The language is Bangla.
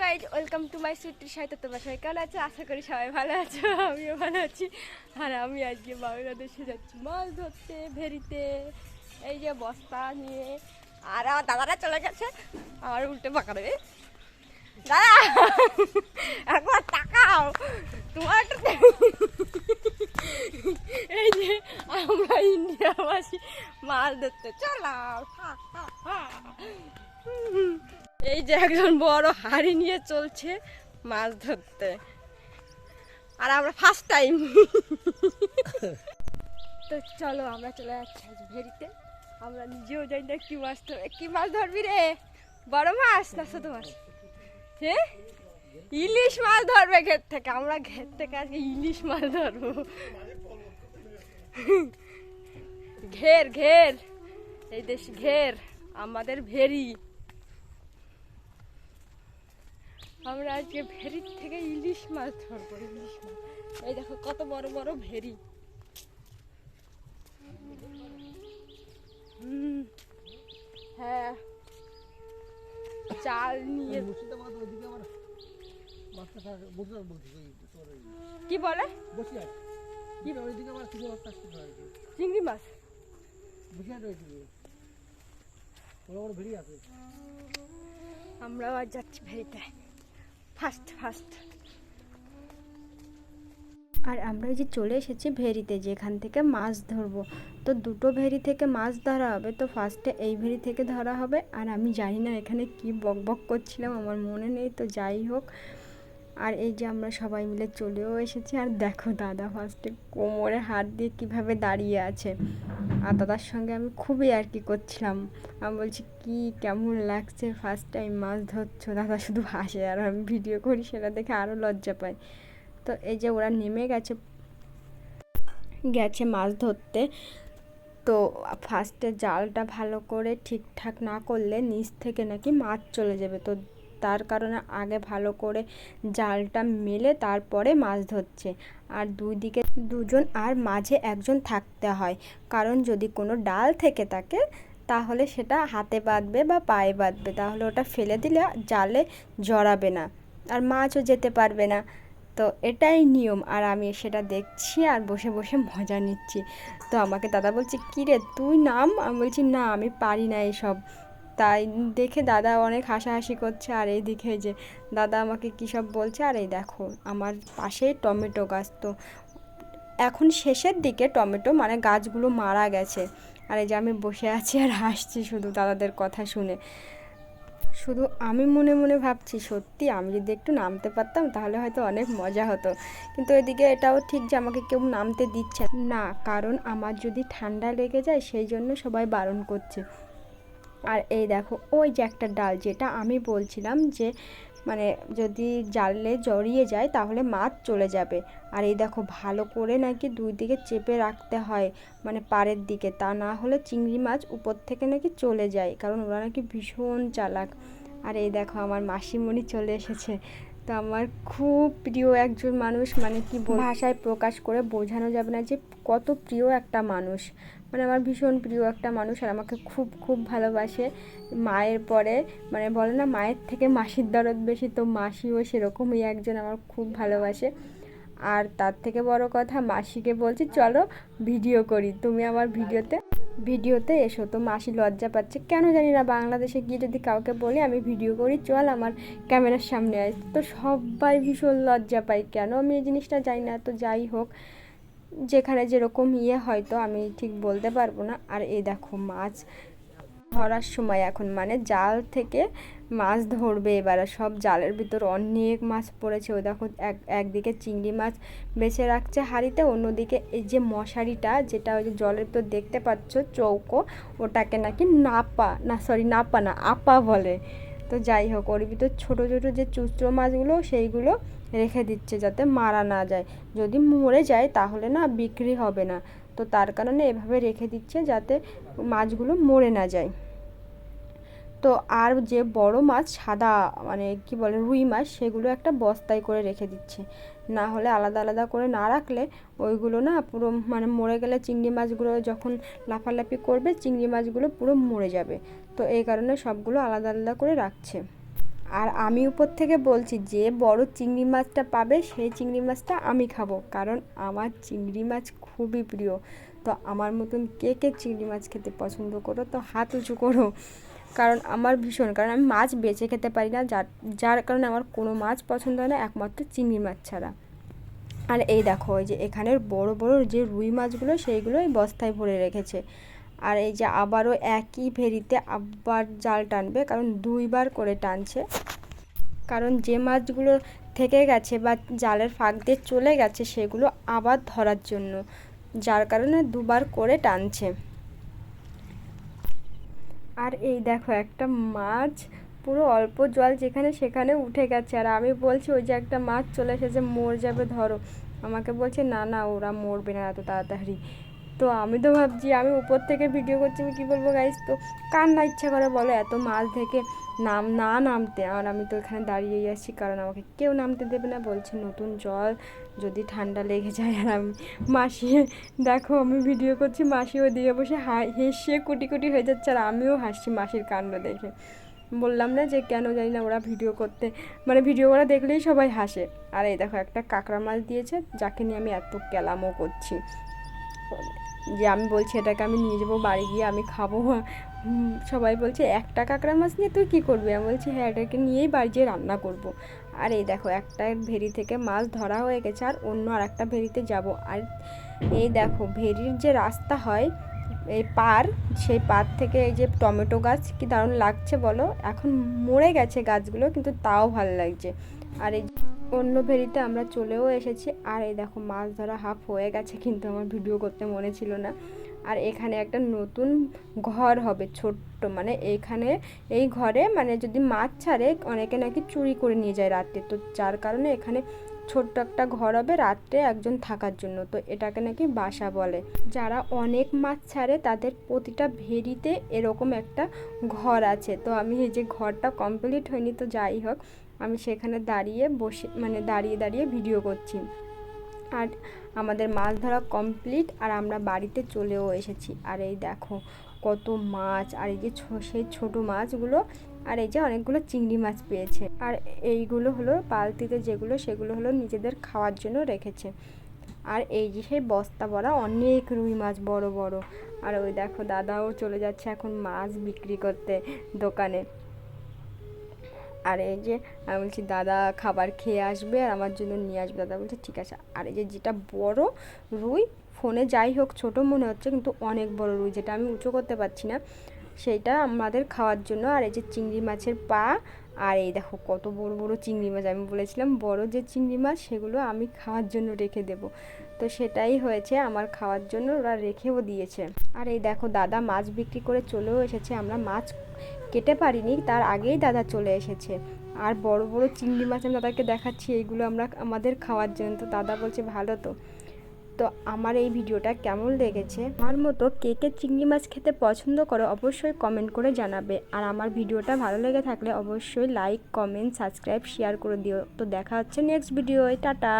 গাইজ, ওয়েলকাম টু মাই সুইটির সাথে। তোমরা সবাই কেমন আছো? আশা করি সবাই ভালো আছো, আমিও ভালো আছি। আর আমি আজকে বাংলাদেশে যাচ্ছি মাছ ধরতে ভেরিতে, এই যে বস্তা নিয়ে। আর আমার দাদারা চলে গেছে, আমার উল্টে পাকা দেবে। দাদা একবার তাকাও, তোমার এই যে আমরা ইন্ডিয়াবাসী মাছ ধরতে চলাম। এই যে একজন বড় হাড়ি নিয়ে চলছে মাছ ধরতে, আর আমরা ফার্স্ট টাইম। তো চলো আমরা চলে যাচ্ছি আজ ভেরিতে। আমরা নিজেও যাই না কি মাছ ধরবে। কি মাছ ধরবি রে? বড় মাছ না ছোট মাছ? হ্যাঁ, ইলিশ মাছ ধরবে ঘের থেকে। আমরা ঘের থেকে আজকে ইলিশ মাছ ধরবো। ঘের ঘের, এই দেশ ঘের, আমাদের ভেরি। আমরা আজকে ভেরির থেকে ইলিশ মাছ ধরবো। ইলিশ মাছ, এই দেখো কত বড় বড় ভেরি। হ্যাঁ, চাল নিয়ে। কি বলে? চিংড়ি মাছ। আমরাও আজ যাচ্ছি ভেরিতে ফার্স্ট। আর আমরা যে চলে এসেছি ভেরিতে, যেখান থেকে মাছ ধরবো। তো দুটো ভেরি থেকে মাছ ধরা হবে। তো ফার্স্টে এই ভেরি থেকে ধরা হবে। আর আমি জানি না এখানে কি বকবক করছিলাম, আমার মনে নেই। তো যাই হোক, আর এই যে আমরা সবাই মিলে চলেও এসেছি। আর দেখো দাদা ফার্স্টে কোমরে হাত দিয়ে কিভাবে দাঁড়িয়ে আছে। আর দাদার সঙ্গে আমি খুবই আর কি করছিলাম। আমি বলছি কি কেমন লাগছে, ফার্স্ট টাইম মাছ ধরছো? দাদা শুধু হাসে, আর আমি ভিডিও করি, সেটা দেখে আরও লজ্জা পাই। তো এই যে ওরা নেমে গেছে মাছ ধরতে। তো ফার্স্টে জালটা ভালো করে ঠিকঠাক না করলে নিচ থেকে নাকি মাছ চলে যাবে। তো তার কারণে আগে ভালো করে জালটা মেলে তারপরে মাছ ধরছে। আর দুই দিকে দুজন আর মাঝে একজন থাকতে হয়, কারণ যদি কোনো ডাল থেকে থাকে তাহলে সেটা হাতে বাঁধবে বা পায়ে বাঁধবে, তাহলে ওটা ফেলে দিলে জালে জড়াবে না আর মাছও যেতে পারবে না। তো এটাই নিয়ম। আর আমি সেটা দেখছি আর বসে বসে মজা নিচ্ছি। তো আমাকে দাদা বলছে কী রে তুই নাম। আমি বলছি না, আমি পারি না এসব। তাই দেখে দাদা অনেক হাসাহাসি করছে। আর এই দিকে যে দাদা আমাকে কী সব বলছে। আর এই দেখো আমার পাশেই টমেটো গাছ। তো এখন শেষের দিকে টমেটো মানে গাছগুলো মারা গেছে। আর এই যে আমি বসে আছি আর হাসছি শুধু দাদাদের কথা শুনে। শুধু আমি মনে মনে ভাবছি সত্যি আমি যদি একটু নামতে পারতাম তাহলে হয়তো অনেক মজা হতো। কিন্তু এদিকে এটাও ঠিক যে আমাকে কেউ নামতে দিচ্ছে না, কারণ আমার যদি ঠান্ডা লেগে যায় সেই জন্য সবাই বারণ করছে। আর এই দেখো ওই যে একটা ডাল, যেটা আমি বলছিলাম যে মানে যদি জালে জড়িয়ে যায় তাহলে মাছ চলে যাবে। আর এই দেখো ভালো করে নাকি দুই দিকে চেপে রাখতে হয়, মানে পাড়ের দিকে, তা না হলে চিংড়ি মাছ উপর থেকে নাকি চলে যায়, কারণ ওরা নাকি ভীষণ চালাক। আর এই দেখো আমার মাসিমণি চলে এসেছে। তো আমার খুব প্রিয় একজন মানুষ, মানে কি ভাষায় প্রকাশ করে বোঝানো যাবে না যে কত প্রিয় একটা মানুষ। মানে আমার ভীষণ প্রিয় একটা মানুষ, আর আমাকে খুব খুব ভালোবাসে। মায়ের পরে মানে বলে না মায়ের থেকে মাসির দরদ বেশি, তো মাসিও সেরকমই একজন আমার খুব ভালোবাসে। আর তার থেকে বড় কথা, মাসিকে বলছি চলো ভিডিও করি, তুমি আমার ভিডিওতে এসো। তো মাসি লজ্জা পাচ্ছে কেন জানি না, বাংলাদেশে গিয়ে যদি কাউকে বলি আমি ভিডিও করি চল আমার ক্যামেরার সামনে আয়, তো সবাই ভীষণ লজ্জা পাই। কেন আমি এই জিনিসটা জানি না। তো যাই হোক, যেখানে যেরকম হয়তো আমি ঠিক বলতে পারবো না। আর এই দেখো মাছ ধরার সময় এখন, মানে জাল থেকে মাছ ধরবে এবার। সব জালের ভিতর অনেক মাছ পড়েছে। ওই দেখো একদিকে চিংড়ি মাছ বেছে রাখছে হাঁড়িতে, অন্যদিকে এই যে মশারিটা, যেটা ওই যে জলের ভিতর দেখতে পাচ্ছ চৌকো, ওটাকে নাকি নাপা না আপা বলে। তো যাই হোক, ওর ভিতর ছোটো ছোটো যে চুচড়ো মাছগুলো সেইগুলো রেখে দিচ্ছে যাতে মারা না যায়। যদি মরে যায় তাহলে না বিক্রি হবে না। তো তার কারণে এভাবে রেখে দিচ্ছে যাতে মাছগুলো মরে না যায়। তো আর যে বড় মাছ সাদা মানে কি বলে রুই মাছ, সেগুলো একটা বস্তায় করে রেখে দিচ্ছে। না হলে আলাদা আলাদা করে না রাখলে ওইগুলো না পুরো মানে মরে গেলে চিংড়ি মাছগুলো যখন লাফালাফি করবে চিংড়ি মাছগুলো পুরো মরে যাবে। তো এই কারণে সবগুলো আলাদা আলাদা করে রাখছে। আর আমি উপর থেকে বলছি যে বড় চিংড়ি মাছটা পাবে সেই চিংড়ি মাছটা আমি খাবো, কারণ আমার চিংড়ি মাছ খুবই প্রিয়। তো আমার মতন কে কে চিংড়ি মাছ খেতে পছন্দ করো তো হাত উঁচু করো, কারণ আমার ভীষণ, কারণ আমি মাছ বেছে খেতে পারি না, যার যার কারণে আমার কোনো মাছ পছন্দ হয় না একমাত্র চিংড়ি মাছ ছাড়া। আর এই দেখো ওই যে এখানের বড় বড় যে রুই মাছগুলো সেইগুলো এই বস্তায় ভরে রেখেছে। আর এই যে আবারও একই ভেরিতে আবার জাল টানবে, কারণ 2বার করে টানছে, কারণ যে মাছগুলো থেকে গেছে বা জালের ফাঁক দিয়ে চলে গেছে সেগুলো আবার ধরার জন্য, যার কারণে 2বার করে টানছে। আর এই দেখো একটা মাছ পুরো অল্প জল যেখানে সেখানে উঠে গেছে, আর আমি বলছি ওই যে একটা মাছ চলে এসেছে মরে যাবে ধরো, আমাকে বলছে না না ওরা মরবে না এত তাড়াতাড়ি। তো আমি তো ভাবছি আমি উপর থেকে ভিডিও করছি, আমি কী বলবো গাইস, তো কার না ইচ্ছা করে বলো এত মাছ থেকে নামতে, আর আমি তো এখানে দাঁড়িয়েই আছি, কারণ আমাকে কেউ নামতে দেবে না, বলছে নতুন জল যদি ঠান্ডা লেগে যায়। আর আমি মাসি দেখো আমি ভিডিও করছি, মাসি ওদিকে বসে হেসে কুটি কুটি হয়ে যাচ্ছে, আর আমিও হাসছি মাসির কাণ্ড দেখে। বললাম না যে কেন জানি না ওরা ভিডিও করতে, মানে ভিডিও করা দেখলেই সবাই হাসে। আর এই দেখো একটা কাঁকড়া মাছ দিয়েছে, যাকে নিয়ে আমি এত কেলামও করছি, যে আমি বলছি এটাকে আমি নিয়ে যাবো বাড়ি গিয়ে আমি খাবো। সবাই বলছে একটা কাঁকড়া মাছ নিয়ে তুই কী করবি, আমি বলছি হ্যাঁ এটাকে নিয়েই বাড়ি যেয়ে রান্না করব। আর এই দেখো একটা ভেরি থেকে মাছ ধরা হয়ে গেছে, আর অন্য আর একটা ভেরিতে যাব। আর এই দেখো ভেরির যে রাস্তা হয় এই পার, সেই পার থেকে এই যে টমেটো গাছ কি দারুণ লাগছে বলো, এখন মরে গেছে গাছগুলো কিন্তু তাও ভালো লাগছে। আর এই অন্য ভেরিতে আমরা চলেও এসেছি। আর এই দেখো মাছ ধরা হাফ হয়ে গেছে, কিন্তু আমার ভিডিও করতে মনে ছিল না। আর এখানে একটা নতুন ঘর হবে ছোট্ট, মানে এইখানে এই ঘরে মানে যদি মাছ ছাড়ে অনেকে নাকি চুরি করে নিয়ে যায় রাতে, তো যার কারণে এখানে ছোট্ট একটা ঘর হবে রাত্রে একজন থাকার জন্য, তো এটাকে নাকি বাসা বলে। যারা অনেক মাছ ছাড়ে তাদের প্রতিটা ভেরিতে এরকম একটা ঘর আছে। তো আমি এই যে ঘরটা কমপ্লিট হয়নি, তো যাই হোক আমি সেখানে দাঁড়িয়ে বসে মানে দাঁড়িয়ে দাঁড়িয়ে ভিডিও করছি। আর আমাদের মাছ ধরা কমপ্লিট, আর আমরা বাড়িতে চলেও এসেছি। আর এই দেখো কত মাছ, আর এই যে সেই ছোটো মাছগুলো, আর এই যে অনেকগুলো চিংড়ি মাছ পেয়েছে। আর এইগুলো হলো বালতিতে যেগুলো, সেগুলো হলো নিজেদের খাওয়ার জন্য রেখেছে। আর এই যে সেই বস্তা ভরা অনেক রুই মাছ বড় বড়। আর ওই দেখো দাদাও চলে যাচ্ছে এখন মাছ বিক্রি করতে দোকানে। আর এই যে আমি বলছি দাদা খাবার খেয়ে আসবে আর আমার জন্য নিয়ে আসবে, দাদা বলছে ঠিক আছে। আর এই যে যেটা বড় রুই, ফোনে যাই হোক ছোট মনে হচ্ছে কিন্তু অনেক বড় রুই, যেটা আমি উঁচু করতে পারছি না, সেইটা আমাদের খাওয়ার জন্য। আর এই যে চিংড়ি মাছের পা, আর এই দেখো কত বড় বড় চিংড়ি মাছ, আমি বলেছিলাম বড় যে চিংড়ি মাছ সেগুলো আমি খাওয়ার জন্য রেখে দেব, তো সেটাই হয়েছে, আমার খাওয়ার জন্য ওরা রেখেও দিয়েছে। আর এই দেখো দাদা মাছ বিক্রি করে চলেও এসেছে, আমরা মাছ কেটে পারিনি তার আগেই দাদা চলে এসেছে। আর বড় বড় চিংড়ি মাছ আমি দাদাকে দেখাচ্ছি, এইগুলো আমরা আমাদের খাওয়ার জন্য, তো দাদা বলছে ভালো। তো তো আমার এই ভিডিওটা কেমন লেগেছে, আমার মতো কে কে চিংড়ি মাছ খেতে পছন্দ করো অবশ্যই কমেন্ট করে জানাবে। আর আমার ভিডিওটা ভালো লেগে থাকলে অবশ্যই লাইক কমেন্ট সাবস্ক্রাইব শেয়ার করে দিও। তো দেখা হচ্ছে নেক্সট ভিডিওয়, টাটা।